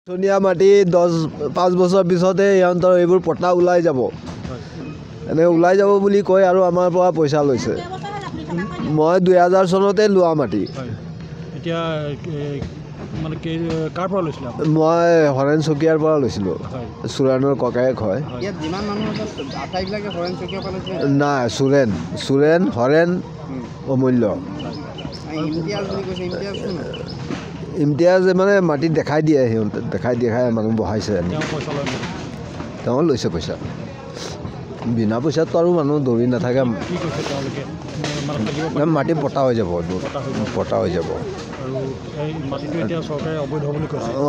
ধুনীয়া মাটি 5 বছৰ পিছতে ইহঁতৰ এইবোৰ পটা ওলাই যাব এনে ওলাই যাব বুলি কয় আৰু আমাৰ পৰা পইচা লৈছে মই 2000 চনতে লোৱা মাটি এতিয়া মানে কাৰ পৰা লৈছিল মই হৰেণ চকীয়াৰ পৰা লৈছিলোঁ চুৰেণৰ ককায়েক হয় ইয়াত যিমান মানুহ আছে আটাইবিলাকে হৰেণ চকীয়াৰ পৰা লৈছিলে নাই চুৰেণ হৰেণ অমূল্য ইমতিয়াজ বুলি কৈছে ইমতিয়াজ মানে মাটি দেখাই দিয়ে সিহঁতে দেখাই মানুহ বহাইছে তেওঁ লৈছে পইচা বিনা পইচাতো আৰু মানুহ দৌৰি নাথাকে মাটি পটা হৈ যাব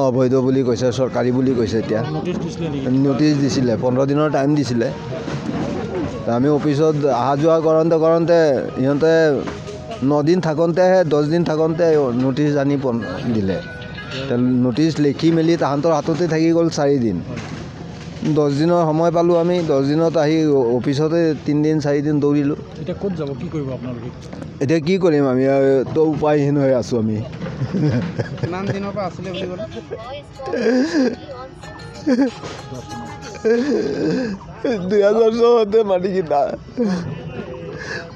অবৈধ বুলি কৈছে চৰকাৰী বুলি কৈছে এতিয়া নটিচ দিছিলে 15 দিনৰ টাইম দিছিলে আমি অফিচত অহা যোৱা কৰোঁতে ইহঁতে 9 দিন থাকোঁতেহে 10 দিন থাকোঁতে নটিচ আনি দিলে নটিচ লিখি মেলি তাহাঁতৰ হাততে থাকি গ'ল 4 দিন 10 দিনৰ সময় পালোঁ আমি 10 দিনত আহি অফিচতে 3 দিন 4 দিন দৌৰিলোঁ এতিয়া ক'ত যাব কি কৰিব আপোনালোকে এতিয়া কি কৰিম আমি তো উপায়হীন হৈ আছোঁ আমি কিমান দিনৰ পৰা আছিলে বুলি ক'লে 2000 চনতে মাটি কিনা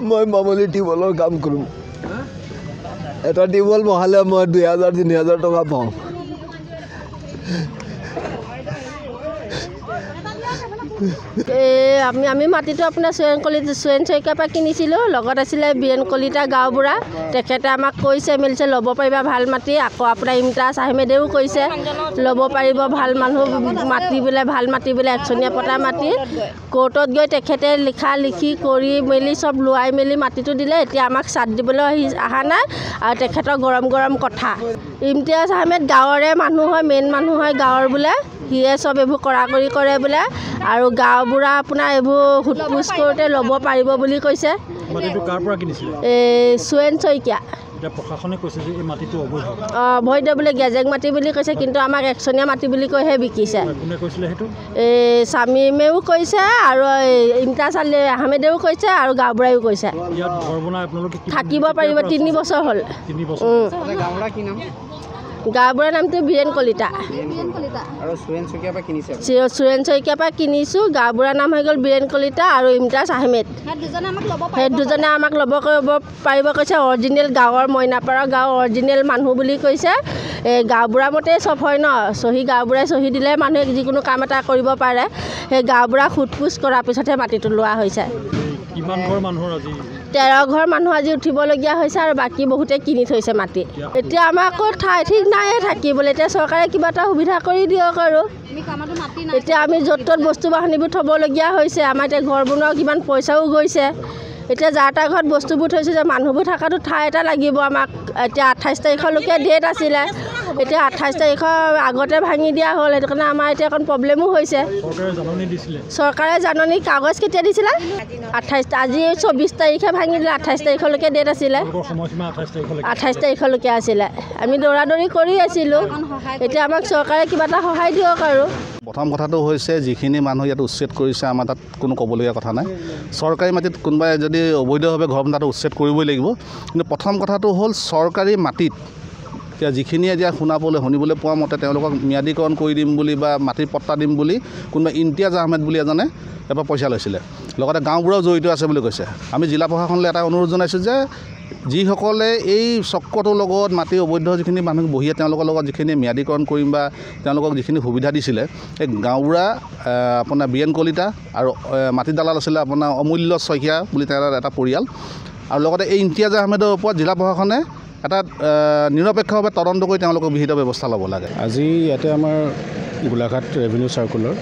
মই মামলি টিউবৱেলৰ কাম কৰোঁ এটা টিউবৱেল বহালে মই 2000-3000 টকা পাওঁ আমি মাটিটো আপোনাৰ চুৰেণ শইকীয়াৰ পৰা কিনিছিলোঁ লগত আছিলে বীৰেণ কলিতা গাঁওবুঢ়া তেখেতে আমাক কৈছে মেলিছে ল'ব পাৰিবা ভাল মাটি আকৌ আপোনাৰ ইমতিয়াজ আহমেদেও কৈছে ল'ব পাৰিব ভাল মানুহ মাটি বোলে ভাল মাটি বোলে একচনীয়া পতা মাটি কোৰ্টত গৈ তেখেতে লিখি কৰি মেলি চব লোৱাই মেলি মাটিটো দিলে এতিয়া আমাক চাট দিবলৈ অহা নাই আৰু তেখেতৰ গৰম কথা ইমতিয়াজ আহমেদ গাঁৱৰে মানুহ হয় মেইন মানুহ হয় গাঁৱৰ বোলে সিয়ে চব এইবোৰ কৰে বোলে আৰু গাঁওবুঢ়া আপোনাৰ এইবোৰ সোধপোছ কৰোঁতে ল'ব পাৰিব বুলি কৈছে চুৰেণ শইকীয়া প্ৰশাসনে কৈছে যে এই মাটিটো অবৈধ অবৈধ বোলে গেজেং মাটি বুলি কৈছে কিন্তু আমাক একচনীয়া মাটি বুলি কৈহে বিকিছে কোনে কৈছিলে সেইটো স্বামীমেও কৈছে আৰু ইমতিয়াজ আহমেদেও কৈছে আৰু গাঁওবুঢ়াইও কৈছে ইয়াত ঘৰ বনাই আপোনালোকে থাকিব পাৰিব 3 বছৰ হ'ল গাঁওবুঢ়া কি নাম গাঁওবুঢ়াৰ নামটো বীৰেণ কলিতা আৰু চুৰেণ শইকীয়াৰ পৰা কিনিছে চুৰেণ শইকীয়াৰ পৰা কিনিছোঁ গাঁওবুঢ়াৰ নাম হৈ গ'ল বীৰেণ কলিতা আৰু ইমতিয়াজ আহমেদ সেই দুজনে আমাক ল'ব পাৰিব কৈছে অৰিজিনেল গাঁৱৰ মইনাপাৰা গাঁৱৰ অৰিজিনেল মানুহ বুলি কৈছে গাঁওবুঢ়াৰ মতেই চব হয় ন গাঁওবুঢ়াই চহী দিলে মানুহে যিকোনো কাম এটা কৰিব পাৰে সেই গাঁওবুঢ়াক সোধপোছ কৰাৰ পিছতহে মাটিটো লোৱা হৈছে 13 ঘৰ মানুহ আজি উঠিবলগীয়া হৈছে আৰু বাকী বহুতে কিনি থৈছে মাটি এতিয়া আমাৰ আকৌ ঠাই ঠিক নাই থাকিবলৈ এতিয়া চৰকাৰে কিবা এটা সুবিধা কৰি দিয়ক আৰু এতিয়া আমি য'ত ত'ত বস্তু বাহানিবোৰ থ'বলগীয়া হৈছে আমাৰ এতিয়া ঘৰ বনোৱা কিমান পইচাও গৈছে এতিয়া যাৰ তাৰ ঘৰত বস্তুবোৰ থৈছে যে মানুহবোৰ থকাটো ঠাই এটা লাগিব আমাক এতিয়া 28 তাৰিখলৈকে ডেট আছিলে এতিয়া 28 তাৰিখৰ আগতে ভাঙি দিয়া হ'ল সেইটো কাৰণে আমাৰ এতিয়া অকণ প্ৰব্লেমো হৈছে চৰকাৰে জাননী কাগজ কেতিয়া দিছিলে 28 আজি 24 তাৰিখে ভাঙি দিলে 28 তাৰিখলৈকে ডেট আছিলে 28 তাৰিখলৈকে আছিলে আমি দৌৰাদৌৰি কৰি আছিলোঁ এতিয়া আমাক চৰকাৰে কিবা এটা সহায় দিয়ক আৰু প্ৰথম কথাটো হৈছে যিখিনি মানুহ ইয়াত উচ্ছেদ কৰিছে আমাৰ তাত কোনো ক'বলগীয়া কথা নাই চৰকাৰী মাটিত কোনোবাই যদি অবৈধভাৱে ঘৰ বনাটো উচ্ছেদ কৰিবই লাগিব কিন্তু প্ৰথম কথাটো হ'ল চৰকাৰী মাটিত এতিয়া যিখিনি এতিয়া শুনিবলৈ পোৱা মতে তেওঁলোকক ম্যাদীকৰণ কৰি দিম বুলি বা মাটিৰ পট্টা দিম বুলি কোনোবা ইমতিয়াজ আহমেদ বুলি এজনে এবাৰ পইচা লৈছিলে লগতে গাঁওবুঢ়াও জড়িত আছে বুলি কৈছে আমি জিলা প্ৰশাসনলৈ এটা অনুৰোধ জনাইছোঁ যে যিসকলে এই চক্ৰটোৰ লগত মাটি অবৈধ যিখিনি মানুহ বহিয়ে তেওঁলোকৰ লগত যিখিনি ম্যাদীকৰণ কৰিম বা তেওঁলোকক যিখিনি সুবিধা দিছিলে এই গাঁওবুঢ়া আপোনাৰ বীৰেণ কলিতা আৰু মাটি দালাল আছিলে আপোনাৰ অমূল্য শইকীয়া বুলি তেওঁৰ এটা পৰিয়াল আৰু লগতে এই ইমতিয়াজ আহমেদৰ ওপৰত জিলা প্ৰশাসনে এটা নিৰপেক্ষভাৱে তদন্ত কৰি তেওঁলোকক বিহিত ব্যৱস্থা ল'ব লাগে আজি ইয়াতে আমাৰ গোলাঘাট ৰেভিনিউ চাৰ্কুলৰ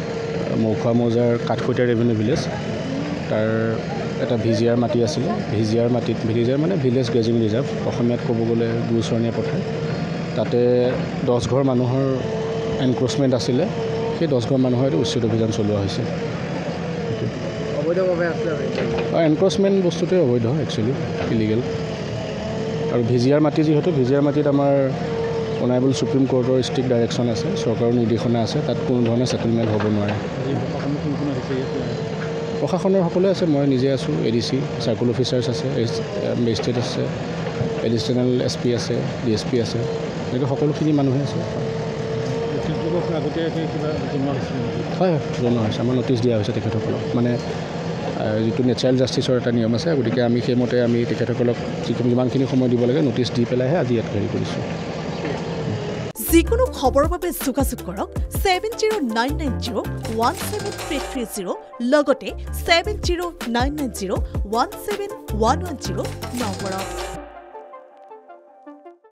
মৌখোৱা মৌজাৰ কাঠখুটীয়া ৰেভিনিউ ভিলেজ তাৰ এটা ভিজিআৰ মাটি আছিলে ভিজিআৰ মানে ভিলেজ গ্ৰেজিং ৰিজাৰ্ভ অসমীয়াত ক'ব গ'লে গুৰুচৰণীয়া পথাৰ তাতে 10 ঘৰ মানুহৰ এনক্ৰচমেণ্ট আছিলে সেই 10 ঘৰ মানুহৰ এইটো উচ্ছেদ অভিযান চলোৱা হৈছে অবৈধভাৱে আছিলে এনক্ৰচমেণ্ট বস্তুটোৱে অবৈধ একচুৱেলি ইলিগেল আৰু ভিজিআৰ মাটি যিহেতু ভিজিআৰ মাটিত আমাৰ অনাৰেবল সুপ্ৰিম কোৰ্টৰ ষ্ট্ৰিক্ট ডাইৰেকশ্যন আছে চৰকাৰৰ নিৰ্দেশনা আছে তাত কোনো ধৰণৰ ছেটেলমেণ্ট হ'ব নোৱাৰে প্ৰশাসনৰ সকলোৱে আছে মই নিজে আছোঁ ADC চাৰ্কুল অফিচাৰ্ছ আছে মেজিষ্ট্ৰেট আছে এডিশ্যনেল SP আছে DSP আছে এনেকৈ সকলোখিনি মানুহে আছে তেখেতসকলক আগতীয়াকৈ কিবা জনোৱা হৈছিল নেকি? হয় জনোৱা হৈছে আমাৰ ন'টিছ দিয়া হৈছে তেখেতসকলক মানে যিটো নেচাৰেল জাষ্টিছৰ এটা নিয়ম আছে গতিকে আমি সেইমতে আমি তেখেতসকলক যিমানখিনি সময় দিব লাগে ন'টিছ দি পেলাইহে আজি ইয়াত হেৰি কৰিছোঁ যিকোনো খবৰৰ বাবে যোগাযোগ কৰক 7099017330 লগতে 7099017110 নম্বৰত